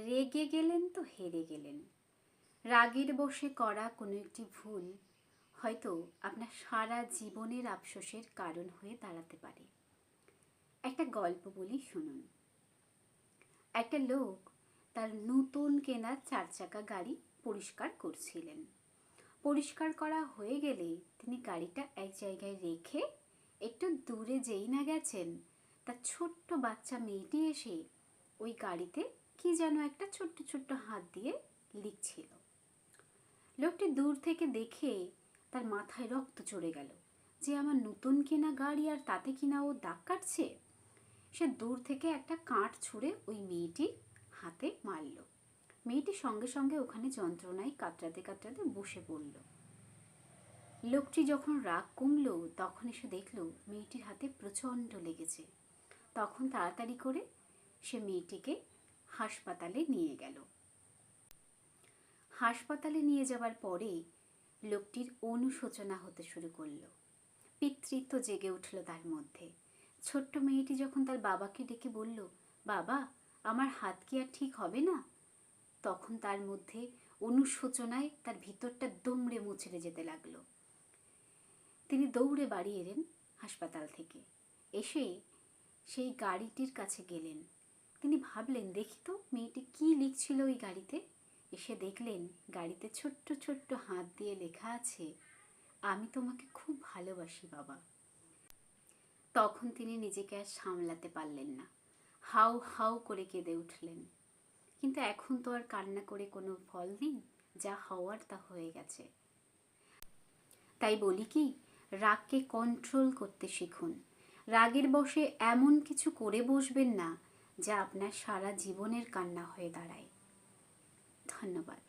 রেগে গেলেন তো হেরে গেলেন। রাগের বশে করা কোনো একটি ভুল হয়তো আপনার সারা জীবনের আফসোসের কারণ হয়ে দাঁড়াতে পারে। একটা গল্প বলি, শুনুন। একটা লোক তার নতুন কেনা 4 চাকা গাড়ি পরিষ্কার করছিলেন। পরিষ্কার করা হয়ে গেলে তিনি গাড়িটা এক জায়গায় রেখে একটু দূরে যেই না গেছেন, তার ছোট্ট বাচ্চা মেয়েটি এসে ওই গাড়িতে কি যেন একটা ছোট্ট ছোট্ট হাত দিয়ে লিখছিল। লোকটি দূর থেকে দেখে তার মাথায় রক্ত চড়ে গেল যে আমার নতুন কেনা গাড়ি আর তাতে কিনা ও দাগ কাটছে। সে দূর থেকে একটা কাঠ ছুঁড়ে ওই মেয়েটির হাতে মারল। মেয়েটি সঙ্গে সঙ্গে ওখানে যন্ত্রণায় কাতরাতে কাতরাতে বসে পড়ল। লোকটি যখন রাগ কমল তখন এসে দেখল মেয়েটির হাতে প্রচণ্ড লেগেছে। তখন তাড়াতাড়ি করে সে মেয়েটিকে হাসপাতালে নিয়ে গেল। হাসপাতালে নিয়ে যাওয়ার পরে লোকটির অনুশোচনা হতে শুরু করলো। পিতৃত্ব জেগে উঠল তার মধ্যে। ছোট্ট মেয়েটি যখন তার বাবাকে ডেকে বলল, বাবা, আমার হাত কি আর ঠিক হবে না? তখন তার মধ্যে অনুশোচনায় তার ভিতরটা দুমড়ে মুচড়ে যেতে লাগলো। তিনি দৌড়ে বাড়ি এলেন হাসপাতাল থেকে। এসে সেই গাড়িটির কাছে গেলেন। তিনি ভাবলেন, দেখি তো মেয়েটি কি লিখছিল ওই গাড়িতে। এসে দেখলেন গাড়িতে ছোট্ট ছোট্ট হাত দিয়ে লেখা আছে, আমি তোমাকে খুব ভালোবাসি বাবা। তখন তিনি নিজেকে আর সামলাতে পারলেন না, হাউ হাউ করে কেঁদে উঠলেন। কিন্তু এখন তো আর কান্না করে কোনো ফল নেই, যা হওয়ার তা হয়ে গেছে। তাই বলি কি, রাগকে কন্ট্রোল করতে শিখুন। রাগের বশে এমন কিছু করে বসবেন না যা আপনার সারা জীবনের কান্না হয়ে দাঁড়ায়। ধন্যবাদ।